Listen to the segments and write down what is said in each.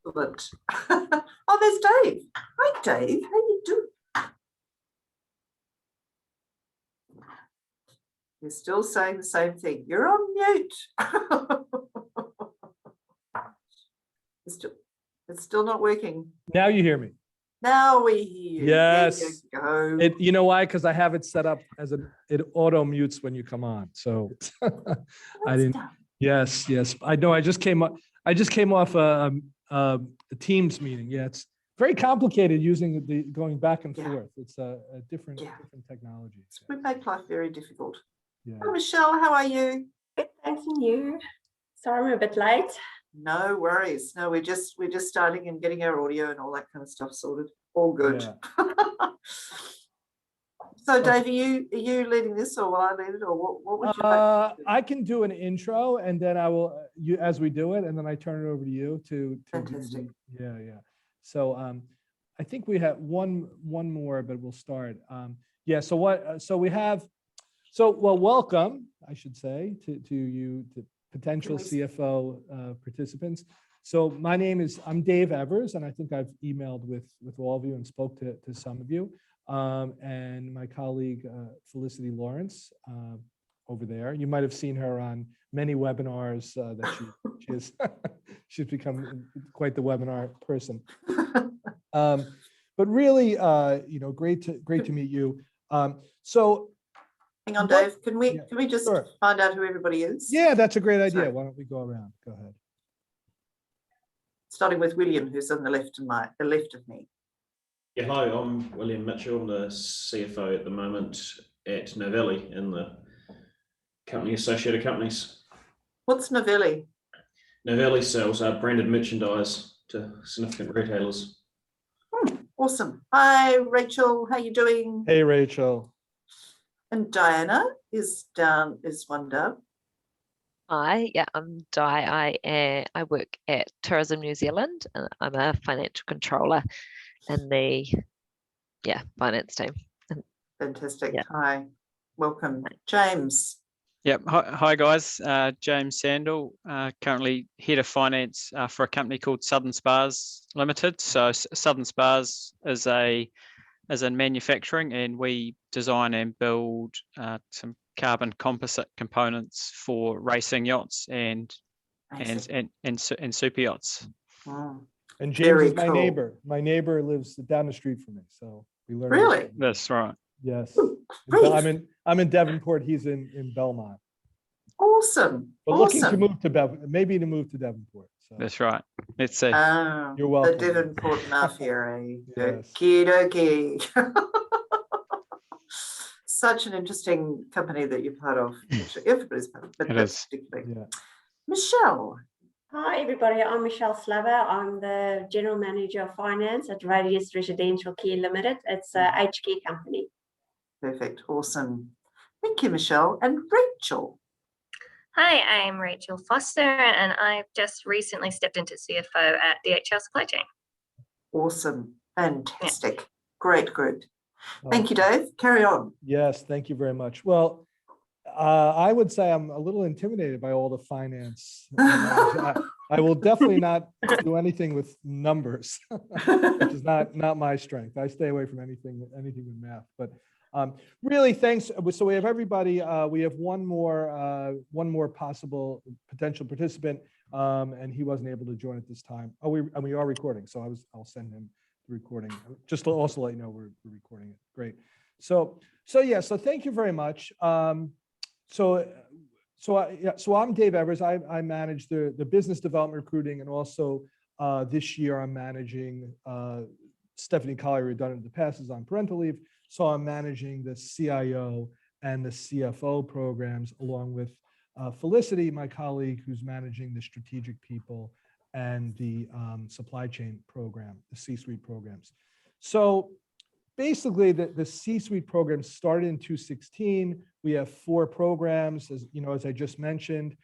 Excellent. Oh, there's Dave. Hi, Dave. How you doing? You're still saying the same thing. You're on mute. It's still not working. Now you hear me. Now we hear you. Yes. There you go. You know why? Because I have it set up as it auto mutes when you come on. So I didn't. Yes. I know. I just came off a Teams meeting. Yeah, it's very complicated using going back and forth. It's a different technology. We make life very difficult. Yeah. Hi, Michelle. How are you? Good, thanks, and you? Sorry, I'm a bit late. No worries. No, we're just starting and getting our audio and all that kind of stuff sorted. All good. Yeah. So, Dave, are you leading this, or will I lead it, or what would you like? I can do an intro, and then I will as we do it, and then I turn it over to you to Fantastic. Yeah. So I think we have one more, but we'll start. Welcome, I should say, to you, to potential CFO participants. So I'm Dave Evers, and I think I've emailed with all of you and spoke to some of you. And my colleague, Felicity Lawrence, over there. You might have seen her on many webinars that she is. She's become quite the webinar person. But really, great to meet you. So hang on, Dave. Can we just find out who everybody is? Yeah, that's a great idea. Why don't we go around? Go ahead. Starting with William, who's on the left of me. Yeah, hi, I'm William Mitchell. I'm the CFO at the moment at Novelli in the company associated companies. What's Novelli? Novelli sells branded merchandise to significant retailers. Awesome. Hi, Rachel. How you doing? Hey, Rachel. And Diana is one down. Hi, yeah, I'm Di. I work at Tourism New Zealand, and I'm a financial controller in the finance team. Fantastic. Yeah. Hi, welcome, James. Yep. Hi guys. James Sandel, currently head of finance for a company called Southern Spars Limited. So Southern Spars is in manufacturing, and we design and build some carbon composite components for racing yachts and super yachts. Wow. And James is my neighbor. My neighbor lives down the street from me, so we learned. Really? That's right. Yes. I'm in Devonport. He's in Belmont. Awesome. But looking to move to Devonport. So. That's right. Let's see. You're welcome. The Devonport Mafia. Yes. Okie dokie. Such an interesting company that you're part of. Everybody's part of, but that's particularly. Yeah. Michelle. Hi, everybody. I'm Michelle Slaver. I'm the General Manager of Finance at Radius Residential Care Limited. It's a aged care company. Perfect. Awesome. Thank you, Michelle. And Rachel. Hi, I'm Rachel Foster, and I've just recently stepped into CFO at DHL Supply Chain. Awesome. Fantastic. Yeah. Great. Thank you, Dave. Carry on. Yes, thank you very much. Well, I would say I'm a little intimidated by all the finance. I will definitely not do anything with numbers, which is not my strength. I stay away from anything with math. But really, thanks. So we have everybody. We have one more possible potential participant, and he wasn't able to join at this time. We are recording, so I'll send him the recording. Just to also let you know we're recording it. Great. So thank you very much. So I'm Dave Evers. I manage the business development recruiting, and also this year I'm managing Stephanie Collier, who done it in the past, is on parental leave. So I'm managing the CIO and the CFO programs, along with Felicity, my colleague, who's managing the strategic people and the supply chain program, the C-suite programs. So basically, the C-suite program started in 2016. We have 4 programs, as I just mentioned.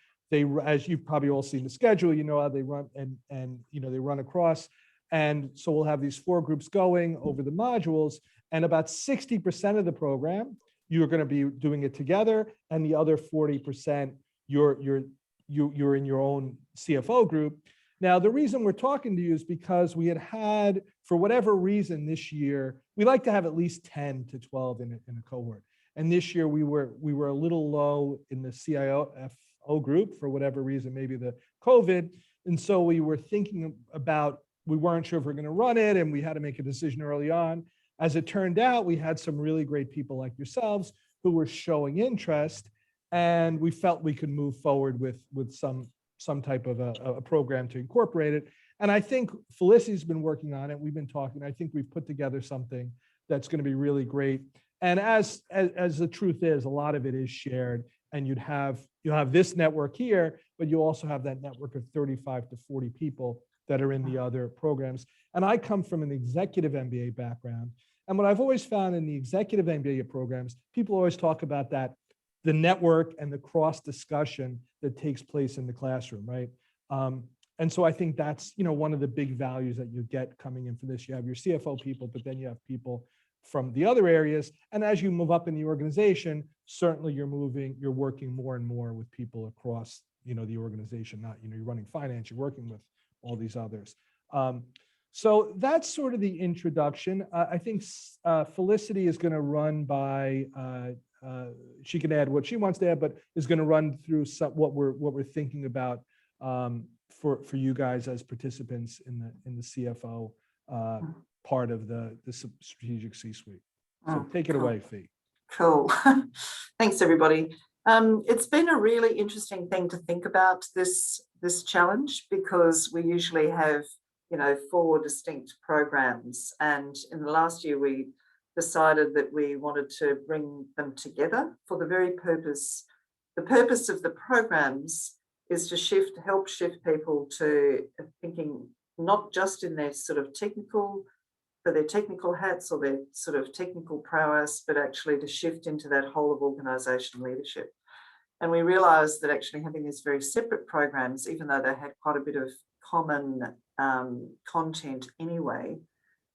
As you've probably all seen the schedule, how they run and they run across. And so we'll have these 4 groups going over the modules, and about 60% of the program, you're going to be doing it together, and the other 40%, you're in your own CFO group. Now, the reason we're talking to you is because we had, for whatever reason this year, we like to have at least 10 to 12 in a cohort. And this year we were a little low in the CIO group for whatever reason, maybe the COVID. And so we were thinking about, we weren't sure if we're going to run it, and we had to make a decision early on. As it turned out, we had some really great people like yourselves who were showing interest, and we felt we could move forward with some type of a program to incorporate it. And I think Felicity's been working on it. We've been talking. I think we've put together something that's going to be really great. And as the truth is, a lot of it is shared, and you'll have this network here, but you also have that network of 35 to 40 people that are in the other programs. And I come from an executive MBA background. And what I've always found in the executive MBA programs, people always talk about that, the network and the cross discussion that takes place in the classroom, right? And so I think that's, one of the big values that you get coming in for this. You have your CFO people, but then you have people from the other areas. And as you move up in the organization, certainly you're working more and more with people across, the organization, not, you're running finance, you're working with all these others. So that's sort of the introduction. I think Felicity is going to run by, she can add what she wants to add, but is going to run through what we're thinking about for you guys as participants in the CFO part of the strategic C-suite. So take it away, Fee. Cool. Thanks, everybody. It's been a really interesting thing to think about this challenge, because we usually have 4 distinct programs, and in the last year we decided that we wanted to bring them together for the very purpose. The purpose of the programs is to help shift people to thinking not just in their sort of technical hats or their sort of technical prowess, but actually to shift into that whole of organizational leadership. And we realized that actually having these very separate programs, even though they had quite a bit of common content anyway,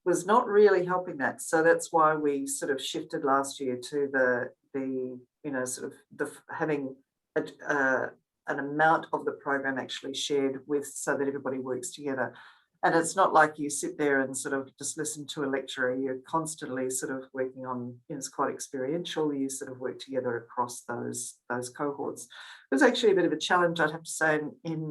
was not really helping that. So that's why we sort of shifted last year to having an amount of the program actually shared with, so that everybody works together. And it's not like you sit there and sort of just listen to a lecturer. You're constantly sort of working on, it's quite experiential. You sort of work together across those cohorts. It was actually a bit of a challenge, I'd have to say, in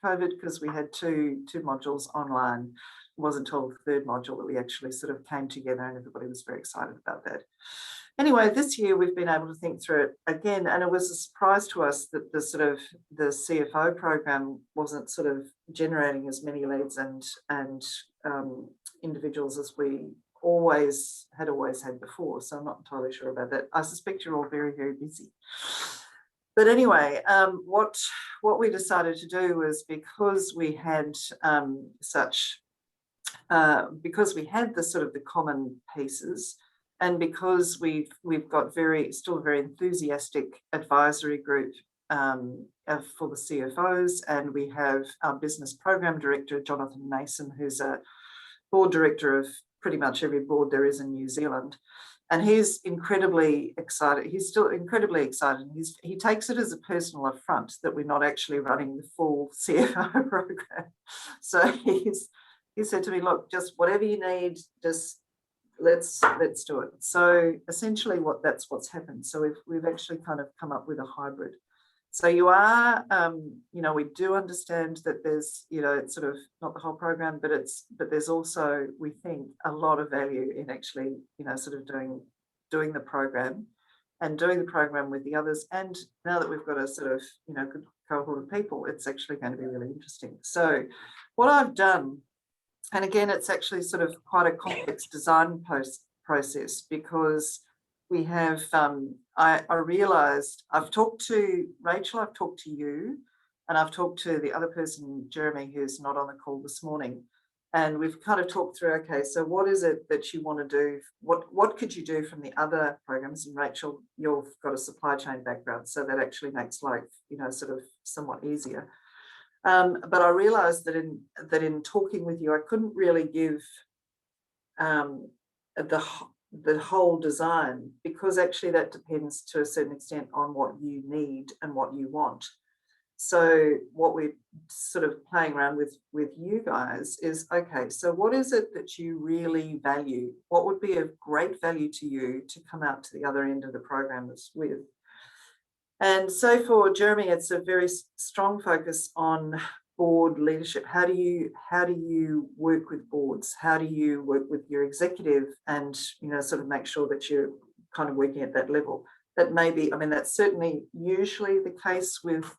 COVID, because we had two modules online. It wasn't until the third module that we actually sort of came together, and everybody was very excited about that. Anyway, this year we've been able to think through it again, and it was a surprise to us that the CFO program wasn't sort of generating as many leads and individuals as we always had before. So I'm not entirely sure about that. I suspect you're all very, very busy. But anyway, what we decided to do was, because we had because we had the sort of the common pieces, and because we've got still a very enthusiastic advisory group for the CFOs, and we have our business program director, Jonathan Mason, who's a board director of pretty much every board there is in New Zealand. And he's incredibly excited. He's still incredibly excited. He takes it as a personal affront that we're not actually running the full CFO program. So he said to me, look, just whatever you need, just let's do it. So essentially that's what's happened. So we've actually kind of come up with a hybrid. So you are, we do understand that there's, it's sort of not the whole program, but there's also, we think, a lot of value in actually, sort of doing the program and doing the program with the others. And now that we've got a sort of, good cohort of people, it's actually going to be really interesting. So what I've done, and again, it's actually sort of quite a complex design process, because we have, I realised, I've talked to Rachel, I've talked to you, and I've talked to the other person, Jeremy, who's not on the call this morning. And we've kind of talked through, okay, so what is it that you want to do? What could you do from the other programs? And Rachel, you've got a supply chain background, so that actually makes life, sort of somewhat easier. But I realised that in talking with you, I couldn't really give the whole design, because actually that depends to a certain extent on what you need and what you want. So what we're sort of playing around with you guys is, okay, so what is it that you really value? What would be of great value to you to come out to the other end of the program with? And so for Jeremy, it's a very strong focus on board leadership. How do you work with boards? How do you work with your executive and, you know, sort of make sure that you're kind of working at that level? That may be, I mean, that's certainly usually the case with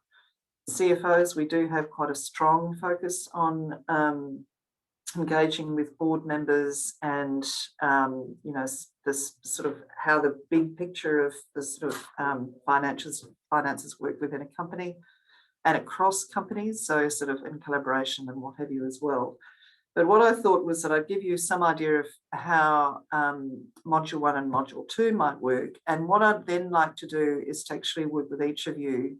CFOs. We do have quite a strong focus on engaging with board members and, you know, this sort of how the big picture of the sort of finances work within a company and across companies, so sort of in collaboration and what have you as well. But what I thought was that I'd give you some idea of how Module 1 and Module 2 might work. And what I'd then like to do is to actually work with each of you,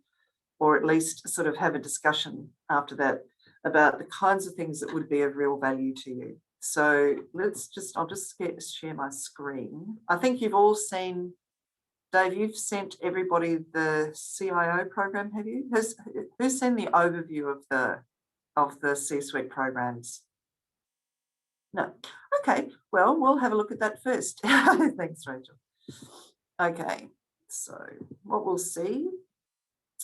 or at least sort of have a discussion after that about the kinds of things that would be of real value to you. So I'll just share my screen. I think you've all seen, Dave, you've sent everybody the CIO program, have you? Who's seen the overview of the C-suite programs? No. Okay, well, we'll have a look at that first. Thanks, Rachel. Okay, so what we'll see,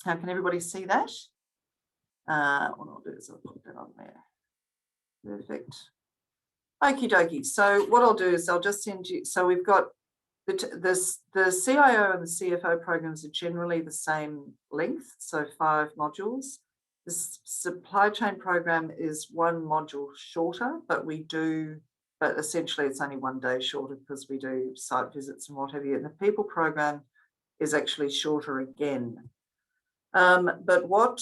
how can everybody see that? What I'll do is I'll put that on there. Perfect. Okie dokie. So what I'll do is I'll just send you, so we've got the CIO and the CFO programs are generally the same length, so 5 modules. The supply chain program is 1 module shorter, but essentially it's only 1 day shorter because we do site visits and what have you. And the people program is actually shorter again. But what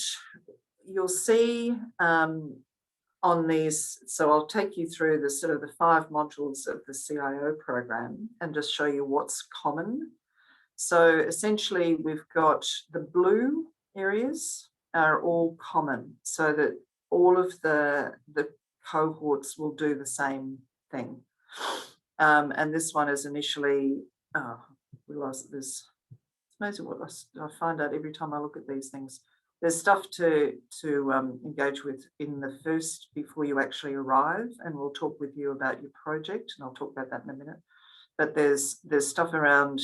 you'll see on these, so I'll take you through the sort of the 5 modules of the CIO program and just show you what's common. So essentially we've got the blue areas are all common, so that all of the cohorts will do the same thing. And this one is initially, I realize that it's amazing what I find out every time I look at these things. There's stuff to engage with in the first before you actually arrive, and we'll talk with you about your project, and I'll talk about that in a minute. But there's stuff around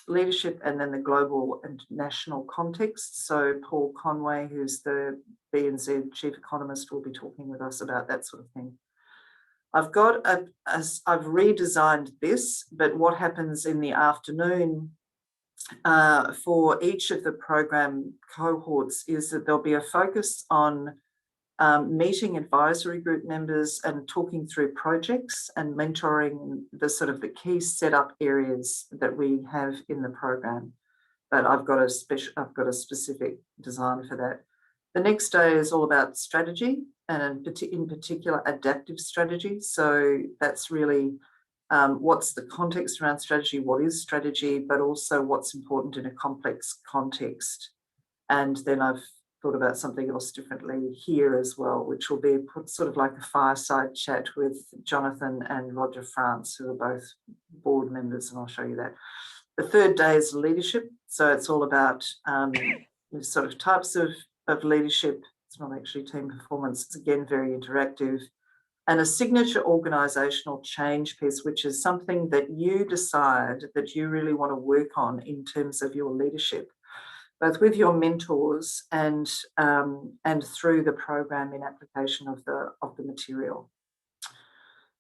leadership and then the global and national context. So Paul Conway, who's the BNZ chief economist, will be talking with us about that sort of thing. I've redesigned this, but what happens in the afternoon for each of the program cohorts is that there'll be a focus on meeting advisory group members and talking through projects and mentoring the sort of the key setup areas that we have in the program. But I've got a specific design for that. The next day is all about strategy, and in particular adaptive strategy. So that's really what's the context around strategy, what is strategy, but also what's important in a complex context. And then I've thought about something else differently here as well, which will be sort of like a fireside chat with Jonathan and Roger France, who are both board members, and I'll show you that. The third day is leadership. So it's all about sort of types of leadership. It's not actually team performance. It's again very interactive. And a signature organisational change piece, which is something that you decide that you really want to work on in terms of your leadership, both with your mentors and through the program in application of the material.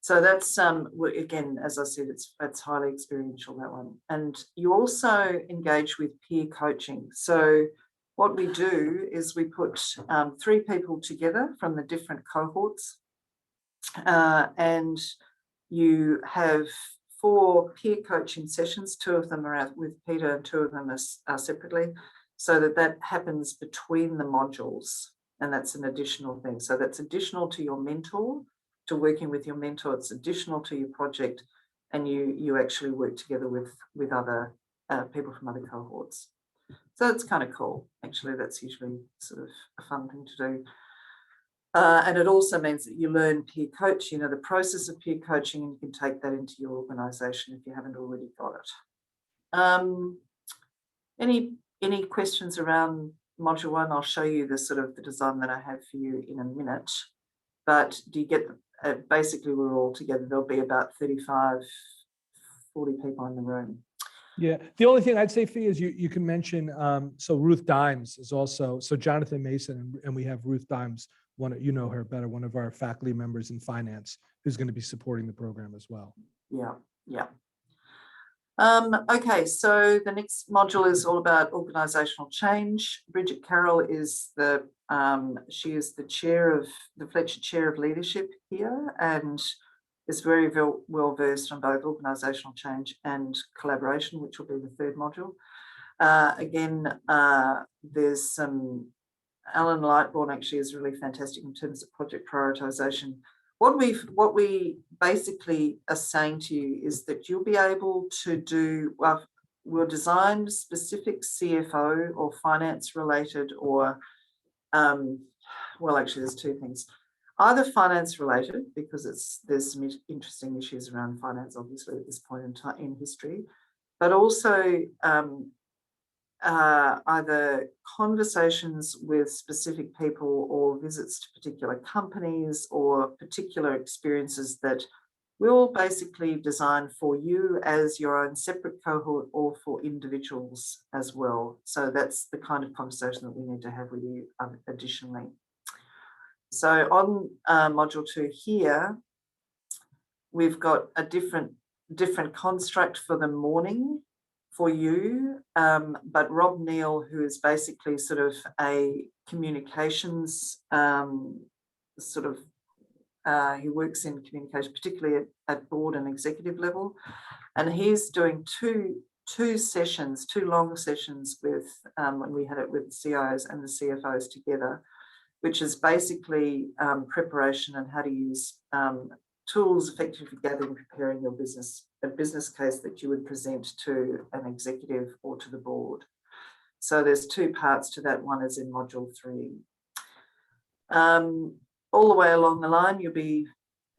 So that's again, as I said, it's highly experiential, that one. And you also engage with peer coaching. So what we do is we put 3 people together from the different cohorts, and you have 4 peer coaching sessions. 2 of them are with Peter and 2 of them are separately, so that happens between the modules, and that's an additional thing. So that's additional to your mentor, to working with your mentor. It's additional to your project, and you actually work together with other people from other cohorts. So that's kind of cool. Actually, that's usually sort of a fun thing to do. And it also means that you learn peer coaching, the process of peer coaching, and you can take that into your organisation if you haven't already got it. Any questions around module 1, I'll show you the sort of the design that I have for you in a minute. But do you get, basically we're all together, there'll be about 35, 40 people in the room. Yeah, the only thing I'd say, Fee, is you can mention, so Ruth Dimes is also, so Jonathan Mason, and we have Ruth Dimes, you know her better, one of our faculty members in finance, who's going to be supporting the program as well. Yeah, yeah. Okay, so the next module is all about organisational change. Bridget Carroll is she is the chair of the Fletcher Chair of Leadership here, and is very well versed on both organisational change and collaboration, which will be the third module. Again, there's some, Alan Lightbourne actually is really fantastic in terms of project prioritisation. What we basically are saying to you is that you'll be able to do, well, we'll design specific CFO or finance related, or, well, actually there's two things. Either finance related, because there's some interesting issues around finance, obviously, at this point in time in history, but also either conversations with specific people or visits to particular companies or particular experiences that we'll basically design for you as your own separate cohort or for individuals as well. So that's the kind of conversation that we need to have with you additionally. So on module 2 here, we've got a different construct for the morning for you, but Rob Neal, who is basically sort of a communications he works in communication, particularly at board and executive level, and he's doing two long sessions with when we had it with the CIOs and the CFOs together, which is basically preparation and how to use tools effectively gathering, preparing your a business case that you would present to an executive or to the board. So there's two parts to that. One is in module 3. All the way along the line, you'll be,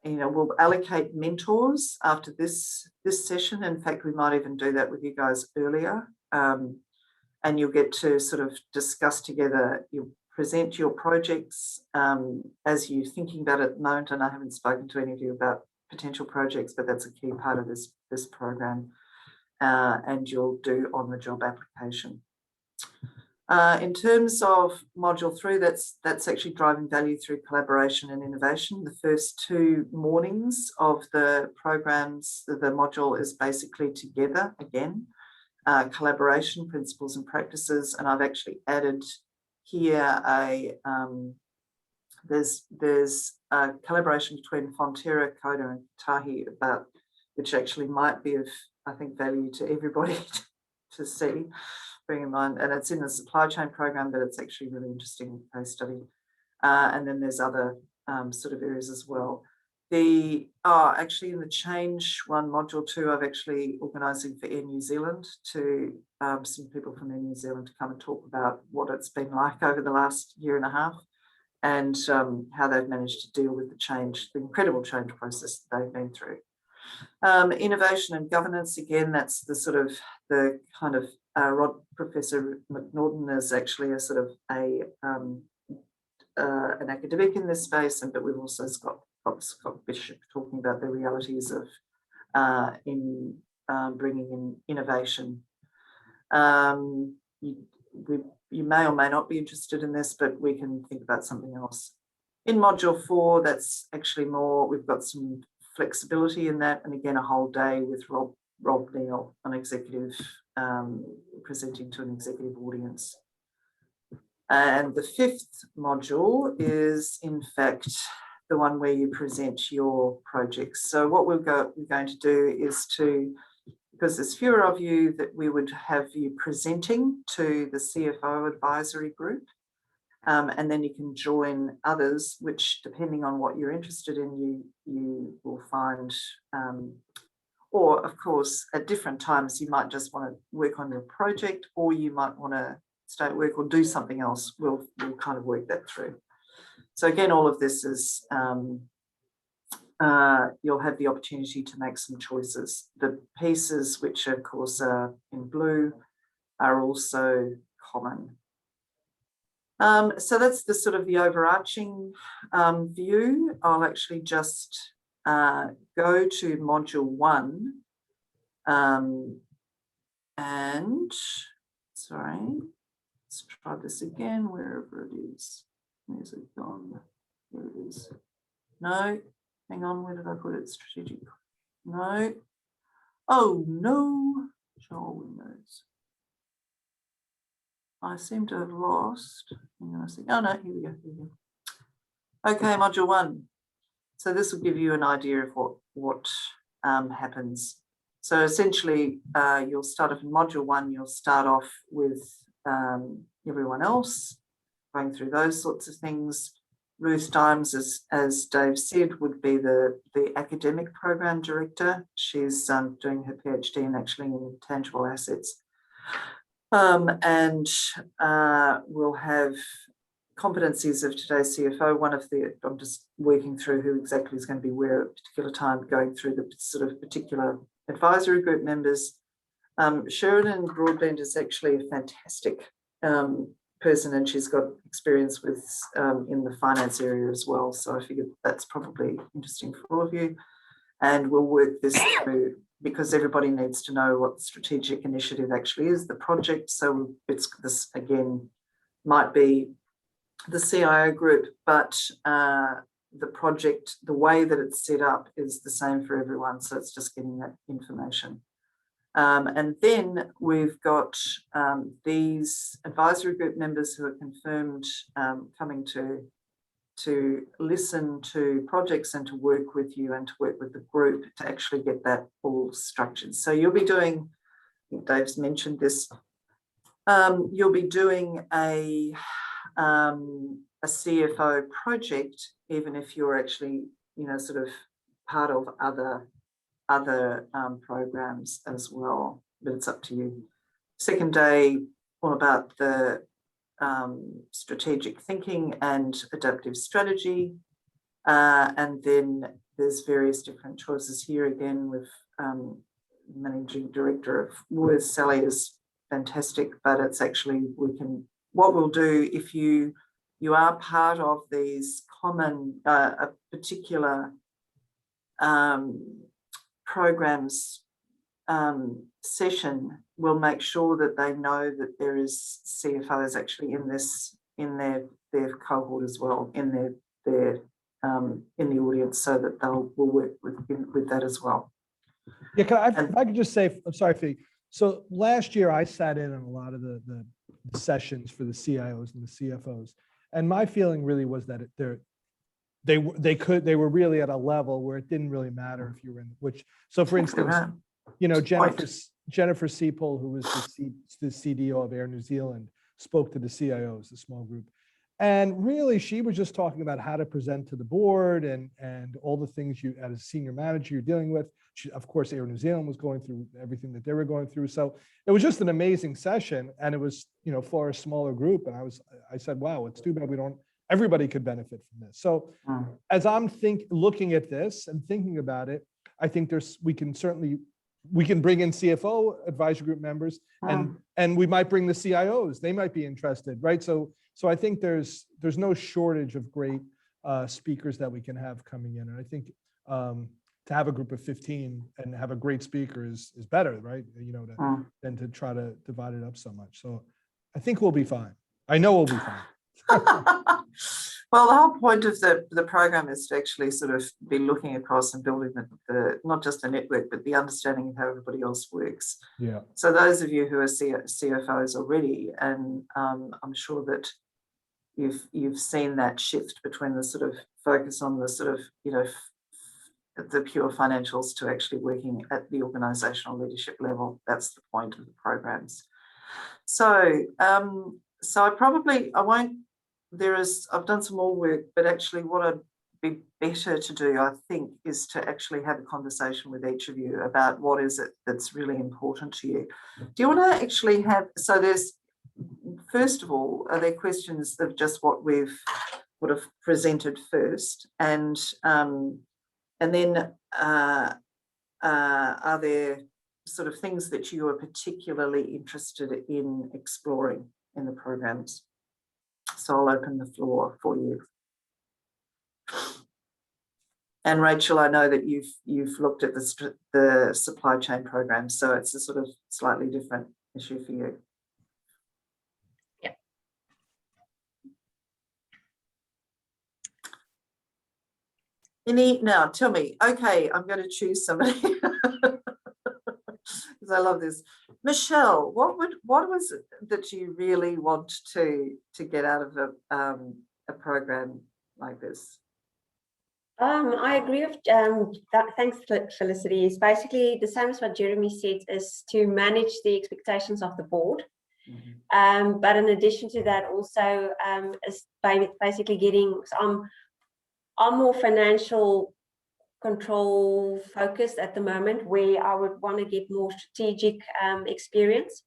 we'll allocate mentors after this session. In fact, we might even do that with you guys earlier. And you'll get to sort of discuss together, you'll present your projects as you're thinking about it at the moment. And I haven't spoken to any of you about potential projects, but that's a key part of this program. And you'll do on-the-job application. In terms of module 3, that's actually driving value through collaboration and innovation. The first 2 mornings of the programs, the module is basically together again, collaboration, principles and practices. And I've actually added here there's a collaboration between Fonterra, Coda and Tahi about, which actually might be of, I think, value to everybody to see, bearing in mind, and it's in the supply chain program, but it's actually really interesting case study. And then there's other sort of areas as well. Actually in the change one, module 2, I've actually organising for Air New Zealand to some people from Air New Zealand to come and talk about what it's been like over the last year and a half, and how they've managed to deal with the incredible change process that they've been through. Innovation and governance, again, that's the sort of the kind of Professor McNaughton is actually a sort of an academic in this space, but we've also got Scott Bishop talking about the realities of bringing in innovation. You may or may not be interested in this, but we can think about something else. In module 4, that's actually more, we've got some flexibility in that, and again, a whole day with Rob Neal, an executive, presenting to an executive audience. And the 5th module is, in fact, the one where you present your projects. So what we're going to do is because there's fewer of you, that we would have you presenting to the CFO advisory group, and then you can join others, which depending on what you're interested in, you will find, or of course at different times you might just want to work on your project, or you might want to stay at work or do something else. We'll kind of work that through. So again, all of this is, you'll have the opportunity to make some choices. The pieces, which of course are in blue, are also common. So that's the sort of the overarching view. I'll actually just go to module 1 and sorry, let's try this again, wherever it is. Where's it gone? There it is. No, hang on, where did I put it? Strategic. No. Oh no, show windows. I seem to have lost. Hang on a second. Oh no, here we go. Here we go. Okay, module 1. So this will give you an idea of what happens. So essentially, you'll start off in module 1. You'll start off with everyone else, going through those sorts of things. Ruth Dimes, as Dave said, would be the academic program director. She's doing her PhD in actually in tangible assets. And we'll have competencies of today's CFO. One of the, I'm just working through who exactly is going to be where at a particular time, going through the sort of particular advisory group members. Sheridan Broadbent is actually a fantastic person, and she's got experience with in the finance area as well. So I figured that's probably interesting for all of you. And we'll work this through because everybody needs to know what the strategic initiative actually is, the project. So it's this again might be the CIO group, but the project, the way that it's set up is the same for everyone. So it's just getting that information. And then we've got these advisory group members who are confirmed coming to listen to projects and to work with you and to work with the group to actually get that all structured. So you'll be doing, I think Dave's mentioned this, you'll be doing a CFO project, even if you're actually, you know, sort of part of other programs as well, but it's up to you. Second day, all about the strategic thinking and adaptive strategy. And then there's various different choices here. Again, with managing director of Woolworths, Sally is fantastic, but it's actually, what we'll do if you are part of these common, a particular programs session, will make sure that they know that there is CFOs actually in their cohort as well, in their in the audience, so that will work with that as well. Yeah, if I could just say, I'm sorry, Fee. So last year I sat in on a lot of the sessions for the CIOs and the CFOs, and my feeling really was that they were really at a level where it didn't really matter if you were in which. So for instance, you know, Jennifer Seapole, who was the CDO of Air New Zealand, spoke to the CIOs, the small group. And really, she was just talking about how to present to the board and all the things you, as a senior manager, you're dealing with. Of course, Air New Zealand was going through everything that they were going through. So it was just an amazing session. And it was, you know, for a smaller group. And I said, wow, it's too bad everybody could benefit from this. So as I'm looking at this and thinking about it, I think we can bring in CFO advisory group members, and we might bring the CIOs. They might be interested, right? So I think there's no shortage of great speakers that we can have coming in. And I think to have a group of 15 and have a great speaker is better, right? You know, than to try to divide it up so much. So I think we'll be fine. I know we'll be fine. Well, the whole point of the program is to actually sort of be looking across and building the not just a network, but the understanding of how everybody else works. Yeah. So those of you who are CFOs already, and I'm sure that you've seen that shift between the sort of focus on the sort of, you know, the pure financials to actually working at the organizational leadership level. That's the point of the programs. So I've done some more work, but actually what I'd be better to do, I think, is to actually have a conversation with each of you about what is it that's really important to you. Do you want to actually first of all, are there questions of just what we've would have presented first, and then are there sort of things that you are particularly interested in exploring in the programs? So I'll open the floor for you. And Rachel, I know that you've looked at the supply chain program, so it's a sort of slightly different issue for you. Yeah. Now tell me, okay, I'm going to choose somebody because I love this. Michelle, what was it that you really want to get out of a program like this? I agree with that. Thanks, Felicity. It's basically the same as what Jeremy said, is to manage the expectations of the board. But in addition to that, also is basically getting. So I'm more financial control focused at the moment, where I would want to get more strategic experience,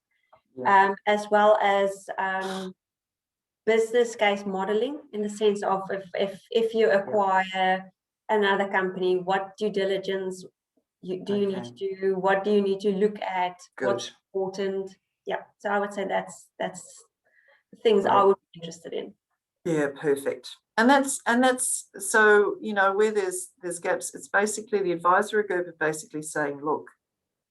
as well as business case modeling, in the sense of if you acquire another company, what due diligence do you need to do? What do you need to look at? What's important? Yeah, so I would say that's the things I would be interested in. Yeah, perfect. And that's so, you know, where there's gaps, it's basically the advisory group are basically saying, look,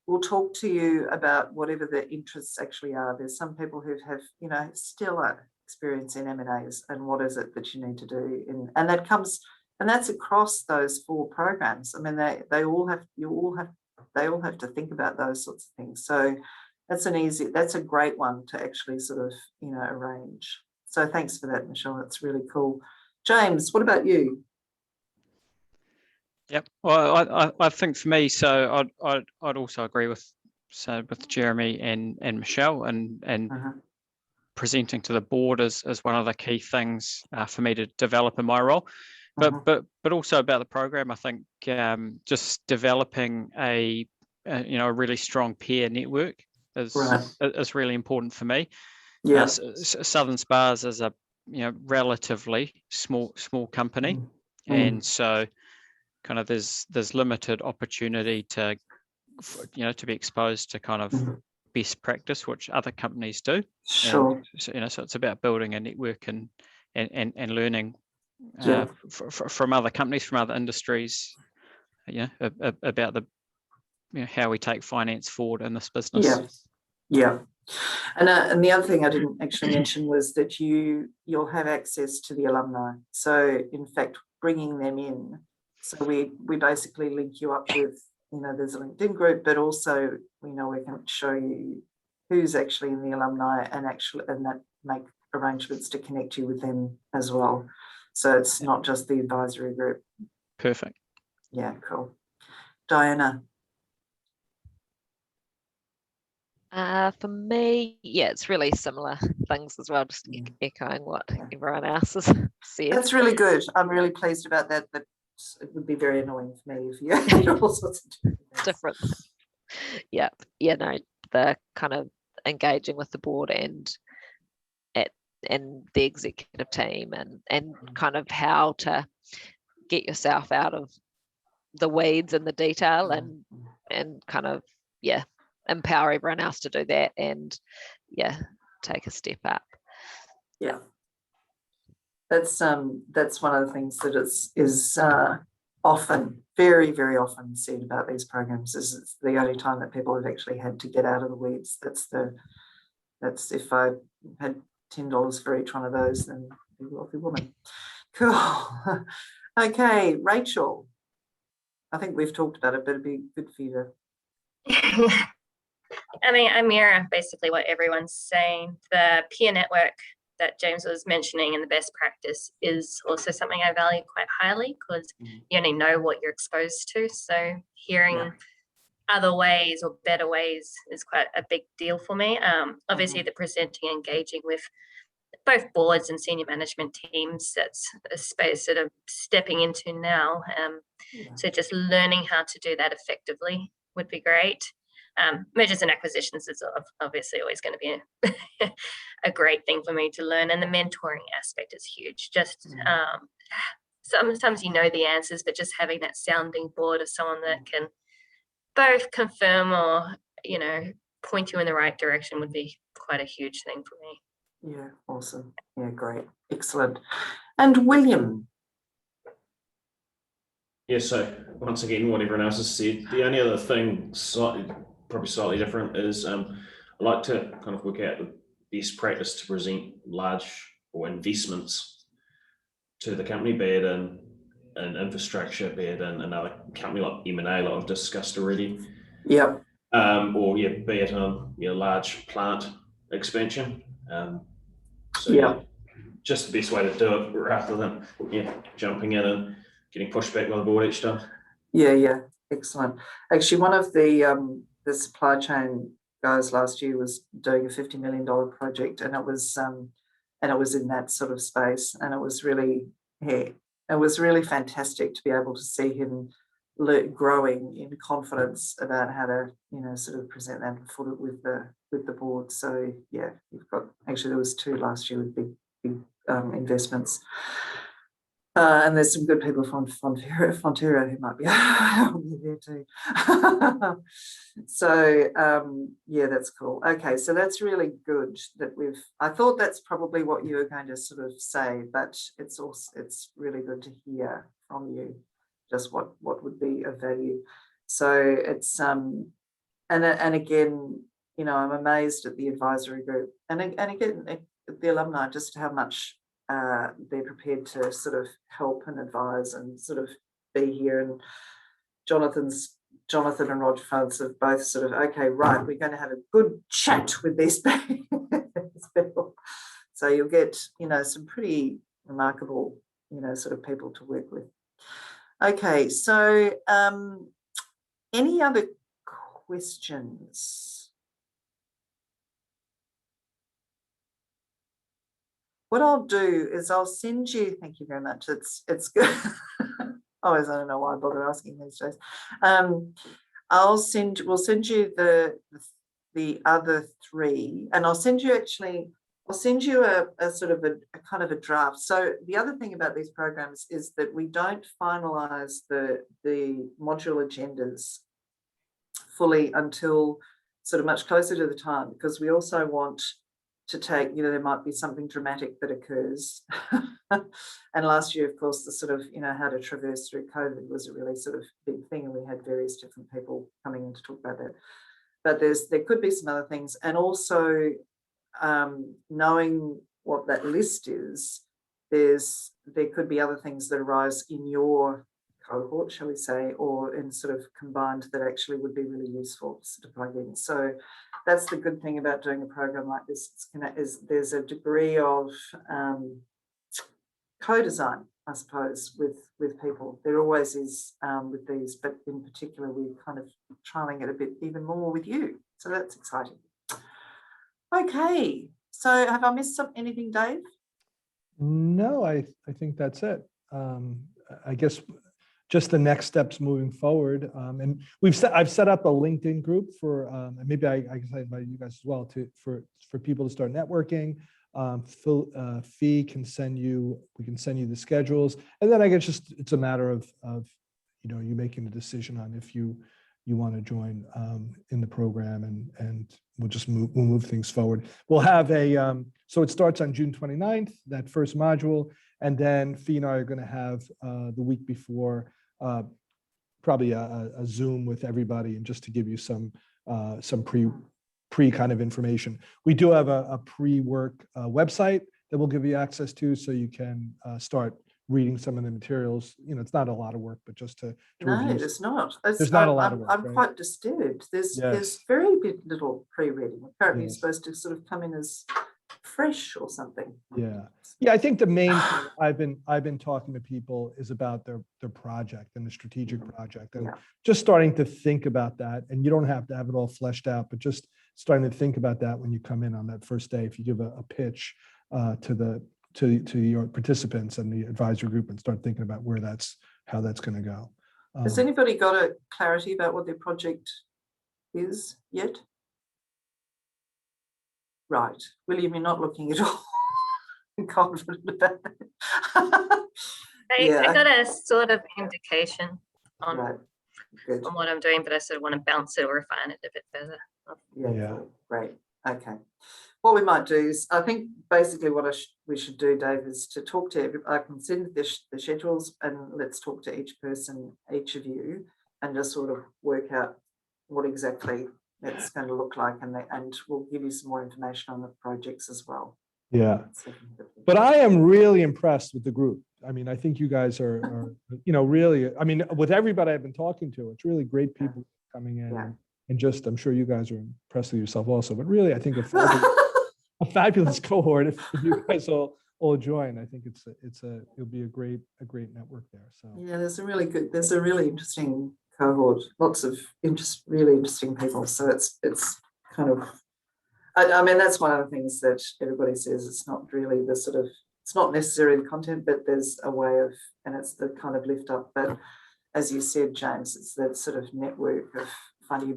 we'll talk to you about whatever the interests actually are. There's some people who have, you know, stellar experience in M&As, and what is it that you need to do and that comes, and that's across those 4 programs. I mean, they all have to think about those sorts of things. So that's a great one to actually sort of, you know, arrange. So thanks for that, Michelle. That's really cool. James, what about you? Yep. Well, I think for me, so I'd also agree with Jeremy and Michelle, and presenting to the board is one of the key things for me to develop in my role. But also about the program, I think just developing a really strong peer network is really important for me. Yeah. Southern Spars is a relatively small company, and so kind of there's limited opportunity to be exposed to kind of best practice which other companies do. Sure. And, so it's about building a network and learning from other companies, from other industries, about the how we take finance forward in this business. Yeah. And the other thing I didn't actually mention was that you'll have access to the alumni. So in fact, bringing them in. So we basically link you up with, there's a LinkedIn group, but also we can show you who's actually in the alumni and that make arrangements to connect you with them as well. So it's not just the advisory group. Perfect. Yeah, cool. Diana. For me, it's really similar things as well, just echoing what everyone else has said. That's really good. I'm really pleased about that, but it would be very annoying for me if you had all sorts of different. The kind of engaging with the board and the executive team and kind of how to get yourself out of the weeds and the detail and kind of empower everyone else to do that and take a step up. Yeah, that's one of the things that is often, very, very often said about these programs, is it's the only time that people have actually had to get out of the weeds. That's if I had $10 for each one of those, then I'd be a wealthy woman. Cool. Okay, Rachel, I think we've talked about it, but it'd be good for you to. I mean, I mirror basically what everyone's saying. The peer network that James was mentioning and the best practice is also something I value quite highly, because you only know what you're exposed to. So hearing other ways or better ways is quite a big deal for me. Obviously, the presenting, engaging with both boards and senior management teams, that's a space that I'm stepping into now. So just learning how to do that effectively would be great. Mergers and acquisitions is obviously always going to be a great thing for me to learn, and the mentoring aspect is huge. Just sometimes you know the answers, but just having that sounding board of someone that can both confirm or point you in the right direction would be quite a huge thing for me. Yeah, awesome. Yeah, great. Excellent. And William. Yeah, so once again, what everyone else has said, the only other thing probably slightly different is I like to kind of work out the best practice to present large or investments to the company, be it in infrastructure, be it in another company like M&A, like I've discussed already. Yep. Or yeah, be it on large plant expansion. So Yeah. just the best way to do it rather than jumping in and getting pushed back by the board each time. Yeah, excellent. Actually, one of the supply chain guys last year was doing a $50 million project, and it was in that sort of space, and it was really fantastic to be able to see him growing in confidence about how to sort of present that and foot it with the board. So yeah, you've got, actually there was 2 last year with big investments. And there's some good people from Fonterra who might be there too. So yeah, that's cool. Okay, so that's really good that I thought that's probably what you were going to sort of say, but it's really good to hear from you just what would be of value. So it's and again, I'm amazed at the advisory group and again the alumni, just how much they're prepared to sort of help and advise and sort of be here. And Jonathan and Roger Fuds have both sort of, okay, right, we're going to have a good chat with these people. So you'll get, some pretty remarkable, sort of people to work with. Okay, so any other questions? What I'll do is I'll send you, thank you very much. It's good. Always, I don't know why I bother asking these days. We'll send you the other 3, and I'll send you a sort of a kind of a draft. So the other thing about these programs is that we don't finalize the module agendas fully until sort of much closer to the time, because we also want to take, there might be something dramatic that occurs. And last year, of course, the sort of, how to traverse through COVID was a really sort of big thing, and we had various different people coming in to talk about that. But there could be some other things, and also knowing what that list is, there could be other things that arise in your cohort, shall we say, or in sort of combined, that actually would be really useful to plug in. So that's the good thing about doing a program like this. There's a degree of co-design, I suppose, with people. There always is with these, but in particular, we're kind of trialing it a bit even more with you. So that's exciting. Okay, so have I missed anything, Dave? No, I think that's it. I guess just the next steps moving forward. And I've set up a LinkedIn group for, and maybe I guess I invite you guys as well for people to start networking. Fee can send you, we can send you the schedules, and then I guess it's a matter of you making a decision on if you want to join in the program, and we'll move things forward. We'll have so it starts on June 29th, that first module, and then Fee and I are going to have the week before probably a Zoom with everybody, and just to give you some pre kind of information. We do have a pre-work website that we'll give you access to, so you can start reading some of the materials. It's not a lot of work, but just to review. It's not. There's not a lot of work. I'm right? quite disturbed. There's very little pre-reading. Apparently, you're supposed to sort of come in as fresh or something. Yeah. I think the main thing I've been talking to people is about their project and the strategic project, and just starting to think about that. And you don't have to have it all fleshed out, but just starting to think about that when you come in on that first day. If you give a pitch to your participants and the advisory group, and start thinking about how that's going to go. Has anybody got a clarity about what their project is yet? Right, William, you're not looking at all confident about that. I got a sort of indication on on what I'm doing, but I sort of want to bounce it or refine it a bit further. Yeah, great. Okay. what we might do is, I think basically what we should do, Dave, is to talk to, I can send the schedules and let's talk to each person, each of you, and just sort of work out what exactly it's going to look like, and we'll give you some more information on the projects as well. Yeah. But I am really impressed with the group. I mean, I think you guys are really, I mean, with everybody I've been talking to, it's really great people coming in. Yeah. And just, I'm sure you guys are impressed with yourself also, but really, I think a fabulous cohort if you guys all join. I think it'll be a great network there. So yeah, there's a really interesting cohort, lots of really interesting people. So it's kind of, I mean, that's one of the things that everybody says. It's not really it's not necessarily the content, but there's a way of, and it's the kind of lift up. But as you said, James, it's that sort of network of fun.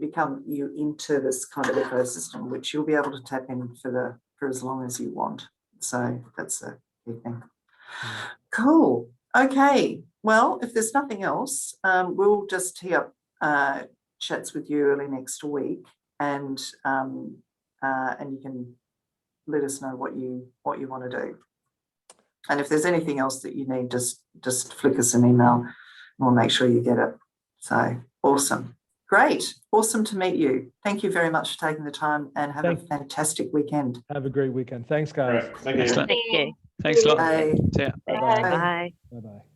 You into this kind of ecosystem, which you'll be able to tap in for as long as you want. So that's a key thing. Cool. Okay. Well, if there's nothing else, we'll just tee up chats with you early next week, and you can let us know what you want to do. And if there's anything else that you need, just flick us an email and we'll make sure you get it. So awesome. Great. Awesome to meet you. Thank you very much for taking the time, and have a fantastic weekend. have a great weekend. Thanks, guys. All right, thank you. Excellent. Thank you. Thanks a lot. Bye. See ya. Bye-bye. Bye. Bye-bye.